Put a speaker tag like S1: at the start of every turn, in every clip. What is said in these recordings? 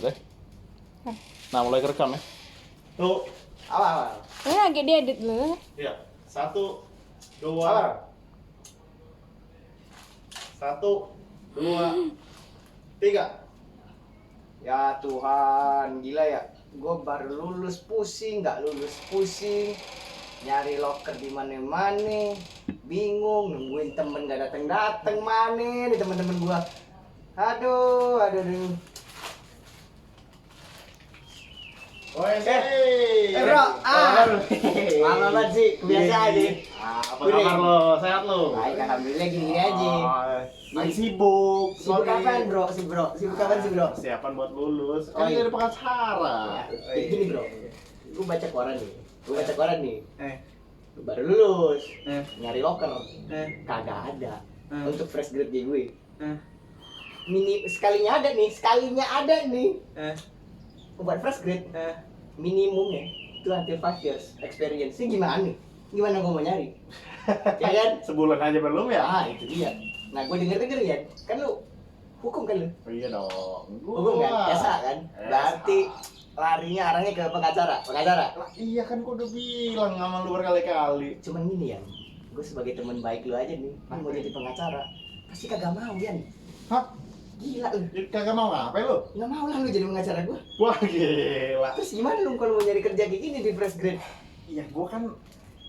S1: teh. Nah, mulai kerekam ya. Tuh,
S2: Awal.
S3: Ini lagi diedit dulu.
S1: iya. 1, 2. 1, 2, 3.
S2: Ya Tuhan, gila ya. Gue baru lulus pusing, nggak lulus pusing. Nyari loker di mana-mana, bingung nungguin temen gak dateng mana nih temen-temen gua. Aduh.
S1: Oi,
S2: Bro, lama banget sih, kebiasaan nih.
S1: Apa kabar lo? Sehat lo?
S2: Baik, alhamdulillah gini-gini aja.
S1: Lagi sibuk.
S2: Sibuk kapan bro? Sibuk kapan sih bro?
S1: Persiapan buat lulus.
S2: Oh,
S1: Kan
S2: iya.
S1: jadi pengacara.
S2: Ya, gini bro, gua baca koran nih. Baru lulus, nyari loker, kagak ada. Untuk fresh grade gue. Sekalinya ada nih. Buat fresh grade, minimumnya itu hampir 5 years experience. Ini gimana gue mau nyari? Ya kan?
S1: Sebulan aja belum ya?
S2: Ah, itu dia. Nah, gue denger ya, kan lu hukum kan lu?
S1: Oh, iya dong.
S2: Hukum kan? Esa kan? Berarti larinya arahnya ke pengacara.
S1: Lah, iya kan gua udah bilang sama lu berkali-kali.
S2: Cuman gini ya, gue sebagai teman baik lu aja nih, mau jadi pengacara, pasti kagak mau Yan.
S1: Hah?
S2: Gila lu,
S1: Jadi kagak mau ngapain lu?
S2: nggak mau lah lu jadi pengacara gue.
S1: Wah, gila.
S2: Terus gimana lu kalau mau nyari kerja kayak gini di fresh grade?
S1: Iya, gua kan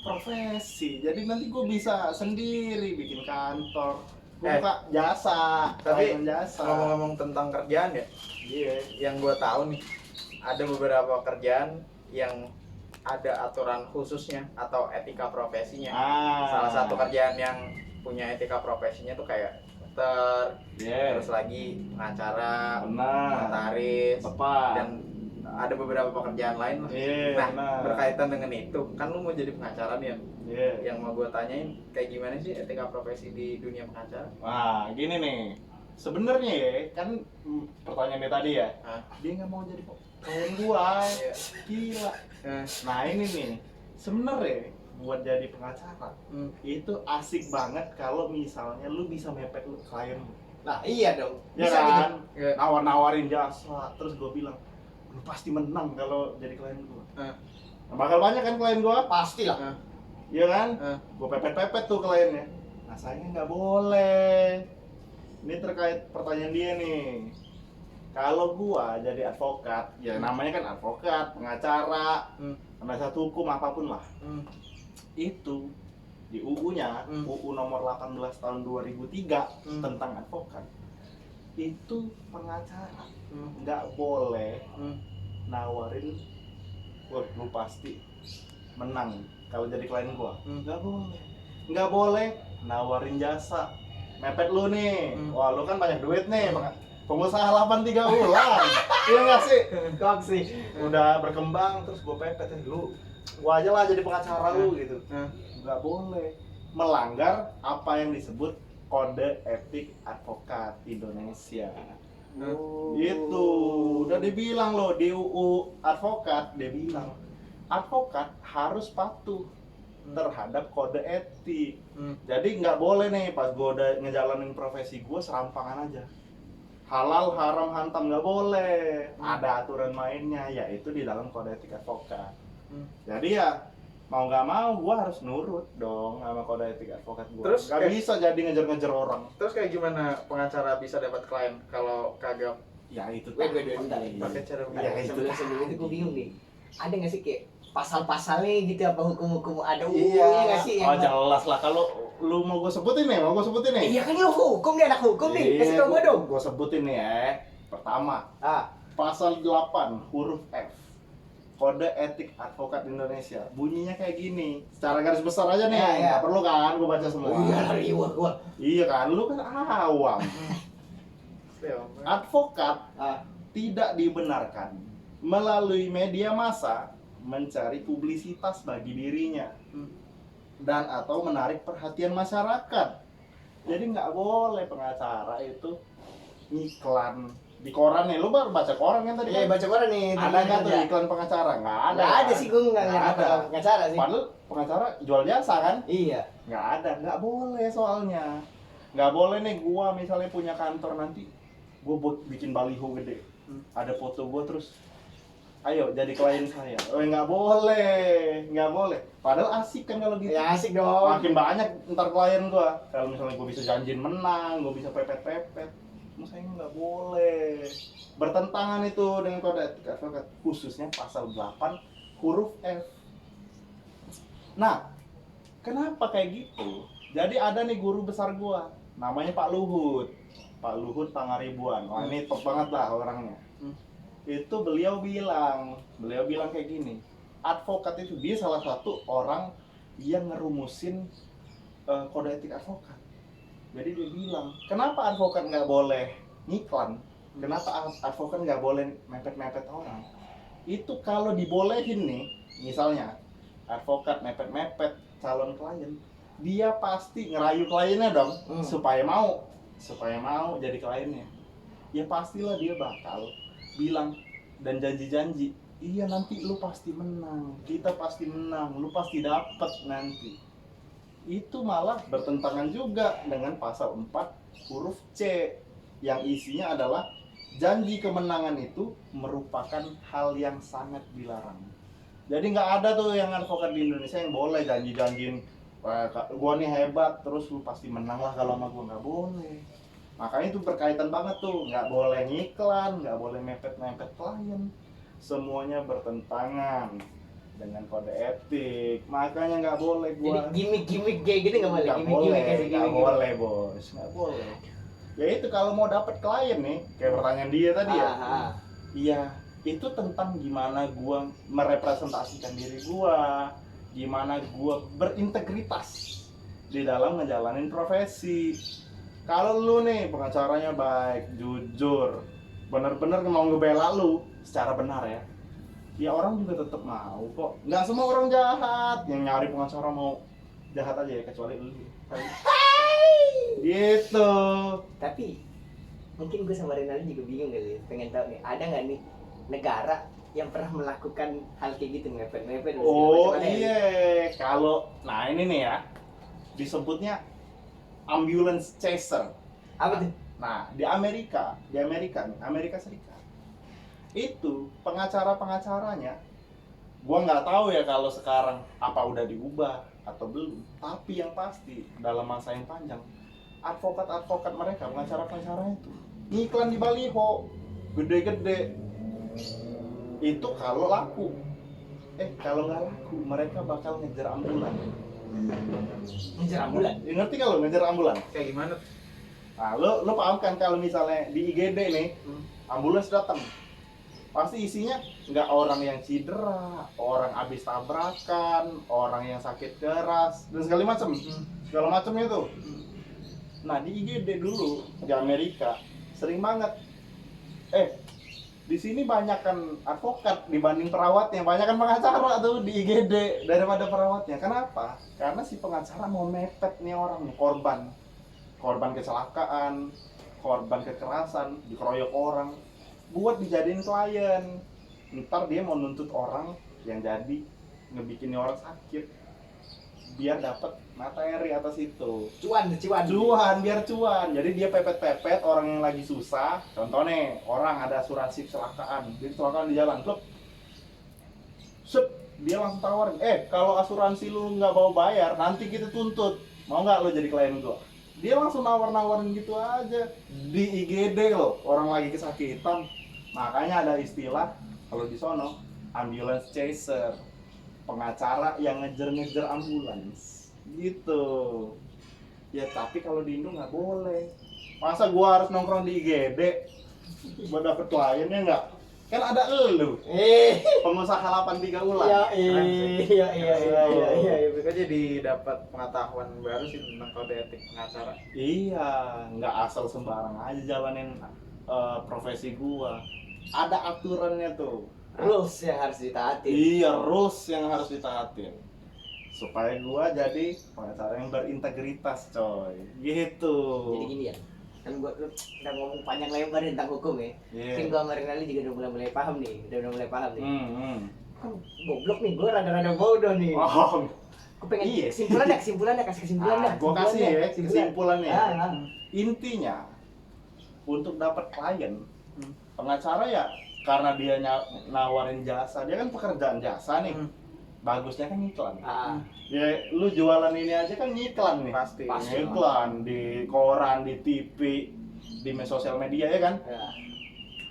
S1: profesi. Jadi nanti gua bisa sendiri bikin kantor. Gua buka jasa,
S4: Tapi
S1: layanan jasa.
S4: ngomong-ngomong tentang kerjaan ya,
S1: Iya.
S4: yang gue tahu nih, ada beberapa kerjaan yang ada aturan khususnya atau etika profesinya. Salah satu kerjaan yang punya etika profesinya tuh kayak dokter,
S1: Iya.
S4: terus lagi pengacara,
S1: Benar.
S4: notaris,
S1: Tepat.
S4: dan ada beberapa pekerjaan lain lah.
S1: Iya,
S4: Nah,
S1: benar.
S4: berkaitan dengan itu, kan lu mau jadi pengacara nih ya?
S1: Iya.
S4: Yang mau gue tanyain, kayak gimana sih etika profesi di dunia pengacara?
S1: Wah, gini nih. Sebenarnya ya, kan pertanyaannya tadi ya.
S4: Hah?
S1: Dia nggak mau jadi klien gua.
S4: Iya.
S1: Gila.
S4: Eh,
S1: Nah, ini nih. Sebenarnya buat jadi pengacara itu asik banget kalau misalnya lu bisa mepet lu klien lu.
S2: Nah iya dong,
S1: Ya
S2: bisa
S1: kan?
S4: Iya.
S1: Nawar-nawarin jasa, terus gue bilang lu pasti menang kalau jadi klien gua.
S4: Eh.
S1: Nah, bakal banyak kan klien gua?
S2: gitu. Pasti lah.
S1: Iya kan? Gue pepet-pepet tuh kliennya. Nah, sayangnya nggak boleh. Ini terkait pertanyaan dia nih. Kalau gua jadi advokat, ya namanya kan advokat, pengacara, penasihat hukum apapun lah. Itu di UU-nya, UU nomor 18 tahun 2003 tentang advokat. Itu pengacara nggak boleh nawarin, wah lu pasti menang kalau jadi klien gua. Nggak boleh nawarin jasa, mepet lu nih. Wah lu kan banyak duit nih, pengusaha 83 bulan. Iya nggak sih?
S2: Kok sih?
S1: Udah berkembang terus gua pepet lu, gua aja lah jadi pengacara lu gitu. Nggak boleh melanggar apa yang disebut kode etik advokat Indonesia. Itu udah dibilang loh di UU advokat, dia bilang advokat harus patuh terhadap kode etik. Jadi nggak boleh nih pas gue udah ngejalanin profesi gue serampangan aja. Halal haram hantam nggak boleh. Ada aturan mainnya, yaitu di dalam kode etik advokat. Jadi ya mau nggak mau gue harus nurut dong sama kode etik advokat gue.
S4: Terus
S1: nggak
S4: kayak-
S1: bisa jadi ngejar-ngejar orang.
S4: Terus kayak gimana pengacara bisa dapat klien kalau kagak
S1: Ya itu.
S2: Wait, bentar.
S4: pakai cara
S1: Ya, itu
S2: Sebelum itu gue bingung nih. Ada nggak sih kayak pasal-pasalnya gitu apa hukum-hukum ada
S4: Iya.
S2: UU-nya nggak sih?
S1: Oh jelas lah, kalau lu mau gue sebutin nih,
S2: Iya kan lu hukum nih, anak hukum nih. Kasih tau gue dong.
S1: Gue sebutin nih ya. Pertama,
S2: Ah,
S1: pasal 8 huruf F. Kode etik advokat Indonesia. Bunyinya kayak gini. Secara garis besar aja nih.
S2: Ya, ya.
S1: Nggak perlu kan gue baca semua.
S2: riuh gua.
S1: Iya kan, lu kan awam. Advokat
S2: Ah,
S1: tidak dibenarkan melalui media massa mencari publisitas bagi dirinya dan atau menarik perhatian masyarakat. Jadi nggak boleh pengacara itu ngiklan di koran nih. Lu baru baca koran kan tadi?
S2: iya
S1: kan?
S2: baca koran nih.
S1: Ada nggak tuh iklan pengacara? Nggak ada.
S2: Nggak ada
S1: kan?
S2: sih, gue nggak
S1: Nggak
S2: ngerti
S1: ada.
S2: pengacara sih.
S1: Padahal pengacara jual jasa kan?
S2: Iya.
S1: Nggak ada, nggak boleh soalnya. Nggak boleh nih gua misalnya punya kantor nanti gua buat bikin baliho gede. ada foto gua terus ayo jadi klien saya. Oh nggak boleh, nggak boleh. Padahal asik kan kalau gitu.
S2: Ya asik dong.
S1: Makin banyak ntar klien gua. Kalau misalnya gua bisa janjiin menang, gua bisa pepet-pepet. Saya nggak boleh. Bertentangan itu dengan kode etik advokat, khususnya pasal 8 huruf F. Nah, kenapa kayak gitu? Jadi ada nih guru besar gua, namanya Pak Luhut. Pak Luhut Pangaribuan. Wah, ini top banget lah orangnya. Itu beliau bilang kayak gini, advokat itu dia salah satu orang yang ngerumusin kode etik advokat. Jadi dia bilang, kenapa advokat nggak boleh ngiklan? Kenapa advokat nggak boleh mepet-mepet orang? Itu kalau dibolehin nih, misalnya advokat mepet-mepet calon klien, dia pasti ngerayu kliennya dong, supaya mau jadi kliennya. Ya pastilah dia bakal bilang dan janji-janji, iya nanti lu pasti menang, kita pasti menang, lu pasti dapet nanti. Itu malah bertentangan juga dengan pasal 4 huruf C yang isinya adalah janji kemenangan itu merupakan hal yang sangat dilarang. Jadi nggak ada tuh yang advokat di Indonesia yang boleh janji-janjiin gua nih hebat terus lu pasti menang lah kalau sama gua, nggak boleh. Makanya itu berkaitan banget tuh, nggak boleh ngiklan, nggak boleh mepet-mepet klien. Semuanya bertentangan dengan kode etik. Makanya nggak boleh gua.
S2: Jadi gimmick kayak gini nggak boleh.
S1: Nggak boleh bos, nggak boleh. Ya itu kalau mau dapet klien nih, kayak pertanyaan dia tadi ya. Iya, itu tentang gimana gua merepresentasikan diri gua, gimana gua berintegritas di dalam ngejalanin profesi. Kalau lu nih pengacaranya baik, jujur, bener-bener mau ngebela lu secara benar ya orang juga tetap mau kok. Nggak semua orang jahat yang nyari pengacara mau jahat aja ya, kecuali lu. Gitu.
S2: Tapi mungkin gue sama Renaldi juga bingung kali, pengen tahu nih, ada nggak nih negara yang pernah melakukan hal kayak gitu, mepet-mepet?
S1: Oh iya, kalau nah ini nih ya, disebutnya ambulance chaser.
S2: Apa tuh?
S1: Nah, di Amerika Serikat, itu pengacaranya, gua nggak tahu ya kalau sekarang apa udah diubah atau belum. Tapi yang pasti dalam masa yang panjang, advokat mereka, pengacaranya itu ngiklan di baliho gede-gede. Itu kalau laku. Kalau nggak laku, mereka bakal ngejar ambulan.
S2: Ngejar ambulan?
S1: Ya, ngerti kalau ngejar ambulan?
S4: Kayak gimana?
S1: Nah, lo paham kan kalau misalnya di IGD nih, ambulans datang, pasti isinya nggak orang yang cedera, orang habis tabrakan, orang yang sakit keras, dan segala macam itu. Nah di IGD dulu di Amerika sering banget. Di sini banyakkan advokat dibanding perawatnya, banyakkan pengacara tuh di IGD daripada perawatnya. Kenapa? Karena si pengacara mau mepet nih orang nih, korban kecelakaan, korban kekerasan, dikeroyok orang, buat dijadiin klien. Ntar dia mau nuntut orang yang jadi ngebikin orang sakit biar dapat materi atas itu. Cuan. Jadi dia pepet-pepet orang yang lagi susah. Contoh nih, orang ada asuransi kecelakaan, dia kecelakaan di jalan, klub. Dia langsung tawarin, kalau asuransi lu nggak mau bayar, nanti kita tuntut. Mau nggak lo jadi klien gua? Dia langsung nawarin gitu aja di IGD loh, orang lagi kesakitan. Makanya ada istilah kalau di sono, ambulance chaser, pengacara yang ngejar ambulans gitu. Ya tapi kalau di Indo nggak boleh. Masa gua harus nongkrong di IGD buat dapet kliennya nggak? Kan ada elu, pengusaha 83 ulang.
S4: Iya. Mereka jadi dapat pengetahuan baru sih tentang kode etik pengacara.
S1: Iya, nggak asal sembarang aja jalanin profesi gua. Ada aturannya tuh.
S2: Rules yang harus ditaatin.
S1: Iya, rules yang harus ditaatin. Supaya gua jadi pengacara yang berintegritas, coy. Gitu.
S2: Jadi gini ya, kan gua udah ngomong panjang lebar tentang hukum ya. Mungkin gua sama Renali juga udah mulai paham nih, Kan goblok nih, gua rada-rada bodoh nih.
S1: Oh.
S2: Gua pengen kesimpulannya, kasih kesimpulannya.
S1: Gua kasih kesimpulannya.
S2: Ah.
S1: Intinya untuk dapat klien pengacara ya karena dia nawarin jasa, dia kan pekerjaan jasa nih. Bagusnya kan iklan. Ya lu jualan ini aja kan ngiklan nih.
S4: Pasti.
S1: Ngiklan di koran, di TV, di sosial media ya kan.
S2: Ya.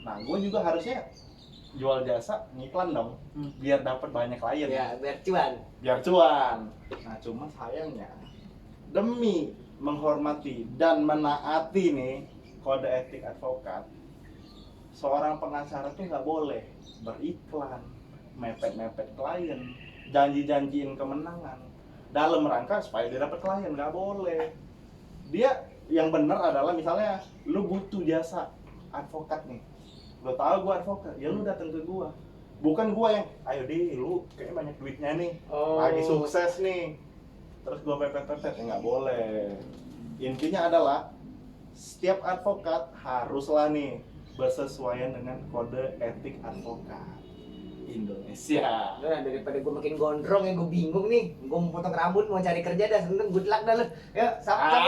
S1: Nah, gue juga harusnya jual jasa ngiklan dong, biar dapat banyak klien.
S2: Ya, biar cuan.
S1: Biar cuan. Nah, cuma sayangnya demi menghormati dan menaati nih kode etik advokat, seorang pengacara tuh nggak boleh beriklan, mepet-mepet klien, janji-janjiin kemenangan dalam rangka supaya dia dapat klien. Nggak boleh. Dia yang benar adalah misalnya lu butuh jasa advokat nih, lo tahu gua advokat, ya lu datang ke gua, bukan gua yang ayo deh lu kayaknya banyak duitnya nih, lagi sukses nih, terus gua pepet-pepet. Ya nggak boleh. Intinya adalah setiap advokat haruslah nih bersesuaian dengan kode etik advokat Indonesia.
S2: Nah, daripada gue makin gondrong ya gue bingung nih. Gue mau potong rambut, mau cari kerja dah. Sebenernya good luck dah lu. Yuk, cabut.
S1: Lu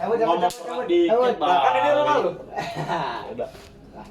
S2: Cabut.
S1: ngomong
S2: Cabut.
S1: dikit,
S2: Kan ini
S1: Bang.
S2: rumah lu.
S1: Udah.